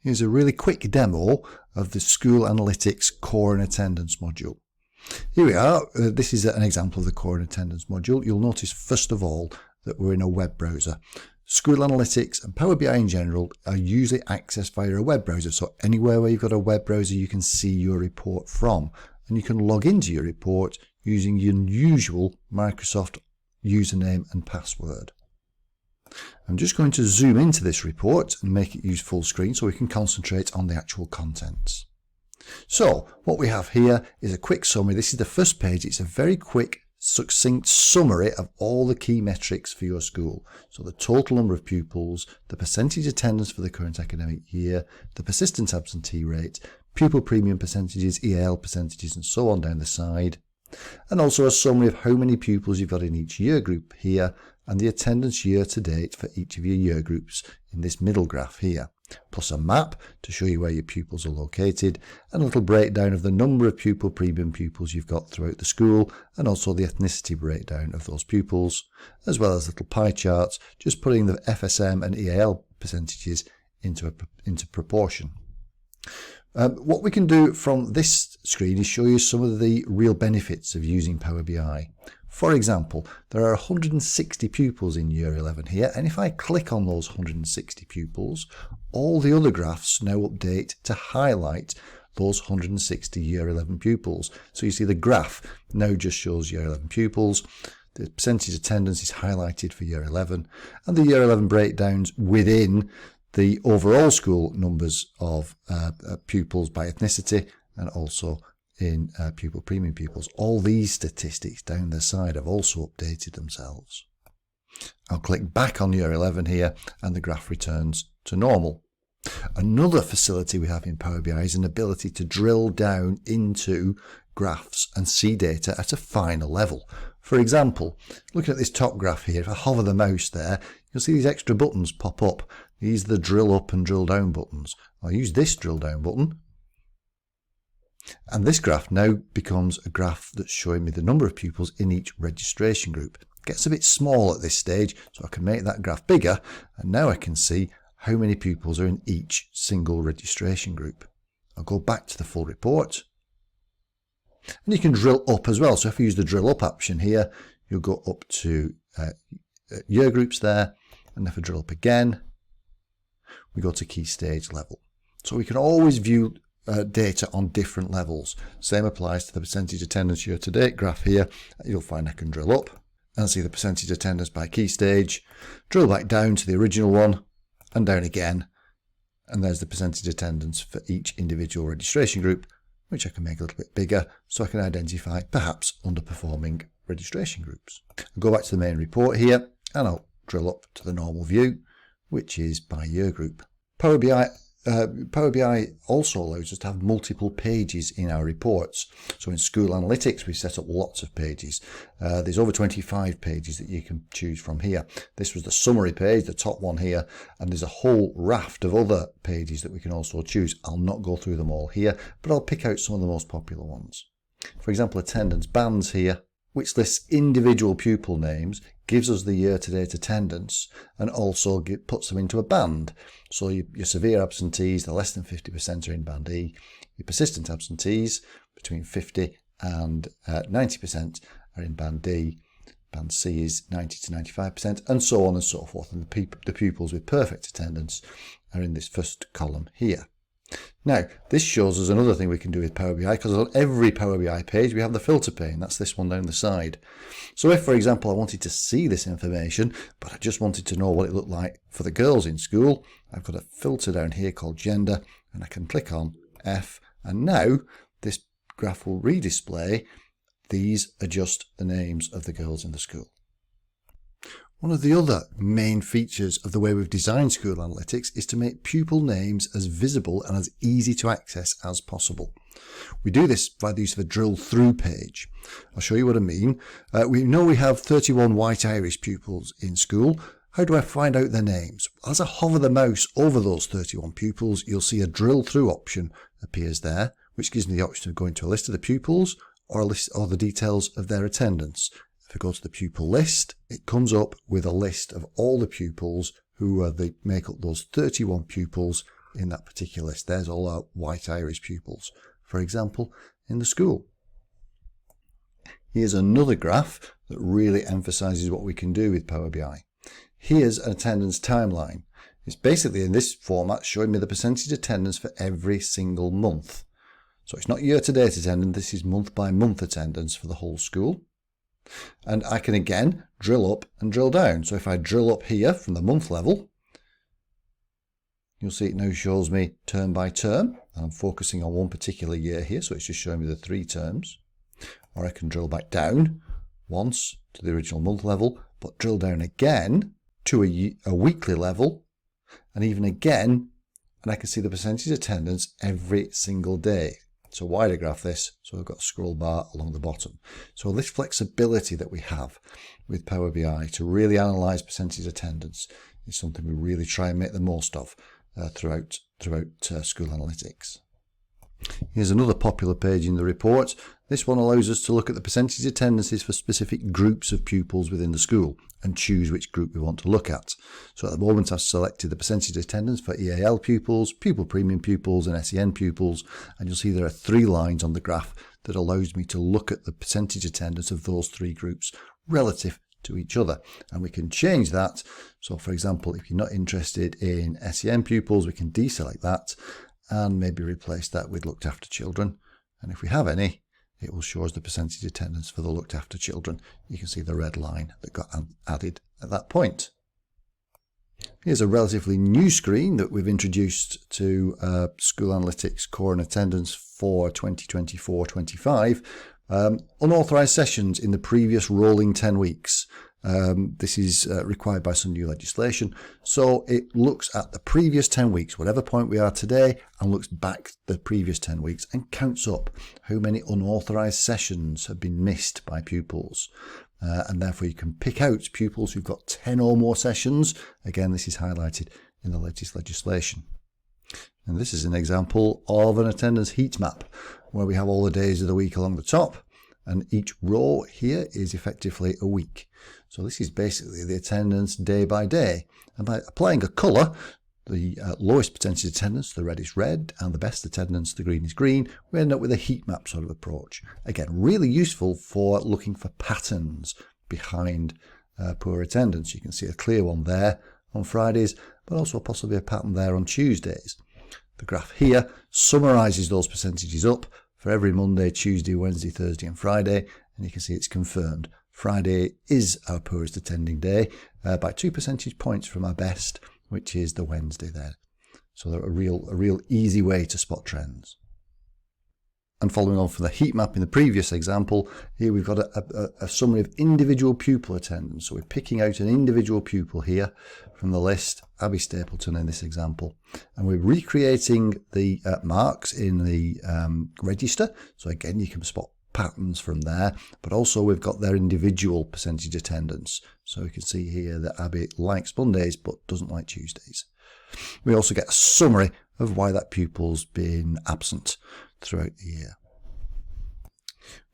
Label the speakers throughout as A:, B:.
A: Here's a really quick demo of the School Analytics Core and Attendance module. Here we are. This is an example of the Core and Attendance module. You'll notice first of all that we're in a web browser. School Analytics and Power BI in general are usually accessed via a web browser. So anywhere where you've got a web browser, you can see your report from. And you can log into your report using your usual Microsoft username and password. I'm just going to zoom into this report and make it use full screen so we can concentrate on the actual contents. So what we have here is a quick summary. This is the first page. It's a very quick, succinct summary of all the key metrics for your school. So the total number of pupils, the percentage attendance for the current academic year, the persistent absentee rate, pupil premium percentages, EAL percentages, and so on down the side. And also a summary of how many pupils you've got in each year group here, and the attendance year to date for each of your year groups in this middle graph here, plus a map to show you where your pupils are located, and a little breakdown of the number of pupil premium pupils you've got throughout the school, and also the ethnicity breakdown of those pupils, as well as little pie charts just putting the FSM and EAL percentages into proportion. What we can do from this screen is show you some of the real benefits of using Power BI. For example, there are 160 pupils in Year 11 here, and if I click on those 160 pupils, all the other graphs now update to highlight those 160 Year 11 pupils. So you see the graph now just shows Year 11 pupils, the percentage attendance is highlighted for Year 11, and the Year 11 breakdowns within the overall school numbers of pupils by ethnicity and also in pupil premium pupils. All these statistics down the side have also updated themselves. I'll click back on Year 11 here and the graph returns to normal. Another facility we have in Power BI is an ability to drill down into graphs and see data at a finer level. For example, looking at this top graph here, if I hover the mouse there, you'll see these extra buttons pop up. These are the drill up and drill down buttons. I'll use this drill down button. And this graph now becomes a graph that's showing me the number of pupils in each registration group. It gets a bit small at this stage, so I can make that graph bigger. And now I can see how many pupils are in each single registration group. I'll go back to the full report. And you can drill up as well. So if I use the drill up option here, you'll go up to year groups there. And if I drill up again, we go to key stage level. So we can always view data on different levels. Same applies to the percentage attendance year to date graph here. You'll find I can drill up and see the percentage attendance by key stage, drill back down to the original one and down again. And there's the percentage attendance for each individual registration group, which I can make a little bit bigger so I can identify perhaps underperforming registration groups. I'll go back to the main report here and I'll drill up to the normal view, which is by year group. Power BI also allows us to have multiple pages in our reports. So in School Analytics, we set up lots of pages. There's over 25 pages that you can choose from here. This was the summary page, the top one here, and there's a whole raft of other pages that we can also choose. I'll not go through them all here, but I'll pick out some of the most popular ones. For example, attendance bands here, which lists individual pupil names, gives us the year-to-date attendance, and also puts them into a band. So your severe absentees, the less than 50% are in band E. Your persistent absentees, between 50 and 90% are in band D. Band C is 90 to 95%, and so on and so forth. And the pupils with perfect attendance are in this first column here. Now, this shows us another thing we can do with Power BI, because on every Power BI page we have the filter pane. That's this one down the side. So if, for example, I wanted to see this information, but I just wanted to know what it looked like for the girls in school, I've got a filter down here called gender, and I can click on F, and now this graph will redisplay. These are just the names of the girls in the school. One of the other main features of the way we've designed School Analytics is to make pupil names as visible and as easy to access as possible. We do this by the use of a drill through page. I'll show you what I mean. We know we have 31 white Irish pupils in school. How do I find out their names? As I hover the mouse over those 31 pupils, you'll see a drill through option appears there, which gives me the option of going to a list of the pupils or the details of their attendance. If I go to the pupil list, it comes up with a list of all the pupils who make up those 31 pupils in that particular list. There's all our white Irish pupils, for example, in the school. Here's another graph that really emphasises what we can do with Power BI. Here's an attendance timeline. It's basically in this format showing me the percentage attendance for every single month. So it's not year-to-date attendance, this is month-by-month attendance for the whole school. And I can again drill up and drill down. So if I drill up here from the month level, you'll see it now shows me term by term. And I'm focusing on one particular year here, so it's just showing me the 3 terms. Or I can drill back down once to the original month level, but drill down again to a weekly level, and even again, and I can see the percentage attendance every single day. It's a wider graph this, so I've got a scroll bar along the bottom. So this flexibility that we have with Power BI to really analyse percentage attendance is something we really try and make the most of throughout School Analytics. Here's another popular page in the report. This one allows us to look at the percentage attendances for specific groups of pupils within the school and choose which group we want to look at. So at the moment I've selected the percentage attendance for EAL pupils, pupil premium pupils and SEN pupils, and you'll see there are 3 lines on the graph that allows me to look at the percentage attendance of those 3 groups relative to each other, and we can change that. So for example, if you're not interested in SEN pupils, we can deselect that and maybe replace that with looked after children, and if we have any, it will show us the percentage attendance for the looked after children. You can see the red line that got added at that point. Here's a relatively new screen that we've introduced to School Analytics Core and Attendance for 2024-25. Unauthorised sessions in the previous rolling 10 weeks. This is required by some new legislation. So it looks at the previous 10 weeks, whatever point we are today, and looks back the previous 10 weeks and counts up how many unauthorised sessions have been missed by pupils. And therefore you can pick out pupils who've got 10 or more sessions. Again, this is highlighted in the latest legislation. And this is an example of an attendance heat map where we have all the days of the week along the top, and each row here is effectively a week. So this is basically the attendance day by day. And by applying a colour, the lowest percentage attendance, the red is red, and the best attendance, the green is green, we end up with a heat map sort of approach. Again, really useful for looking for patterns behind poor attendance. You can see a clear one there on Fridays, but also possibly a pattern there on Tuesdays. The graph here summarises those percentages up for every Monday, Tuesday, Wednesday, Thursday and Friday, and you can see it's confirmed. Friday is our poorest attending day by 2 percentage points from our best, which is the Wednesday there. So they're a real easy way to spot trends. And following on from the heat map in the previous example, here we've got a summary of individual pupil attendance. So we're picking out an individual pupil here from the list, Abby Stapleton in this example. And we're recreating the marks in the register. So again, you can spot patterns from there, but also we've got their individual percentage attendance. So we can see here that Abby likes Mondays but doesn't like Tuesdays. We also get a summary of why that pupil's been absent throughout the year.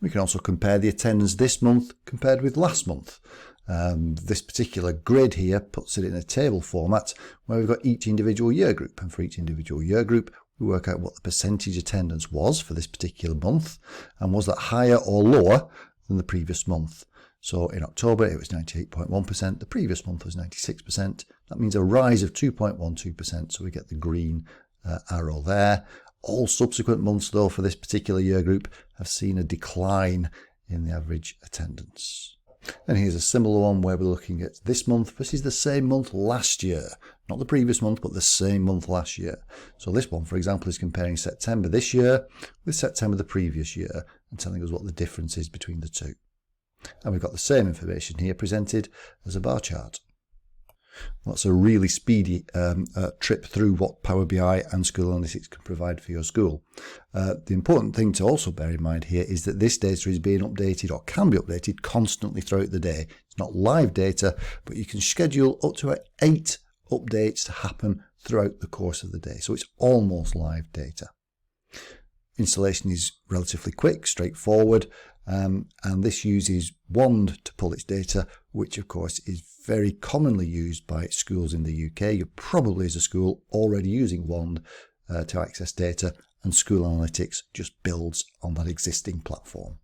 A: We can also compare the attendance this month compared with last month. This particular grid here puts it in a table format where we've got each individual year group, and for each individual year group we work out what the percentage attendance was for this particular month, and was that higher or lower than the previous month. So in October it was 98.1%, the previous month was 96%. That means a rise of 2.12%, so we get the green arrow there. All subsequent months though for this particular year group have seen a decline in the average attendance. And here's a similar one where we're looking at this month versus the same month last year. Not the previous month, but the same month last year. So this one, for example, is comparing September this year with September the previous year and telling us what the difference is between the two. And we've got the same information here presented as a bar chart. Well, that's a really speedy trip through what Power BI and School Analytics can provide for your school. The important thing to also bear in mind here is that this data is being updated or can be updated constantly throughout the day. It's not live data, but you can schedule up to 8 updates to happen throughout the course of the day. So it's almost live data. Installation is relatively quick, straightforward, and this uses Wand to pull its data, which of course is very commonly used by schools in the UK. You're probably as a school already using Wand to access data, and School Analytics just builds on that existing platform.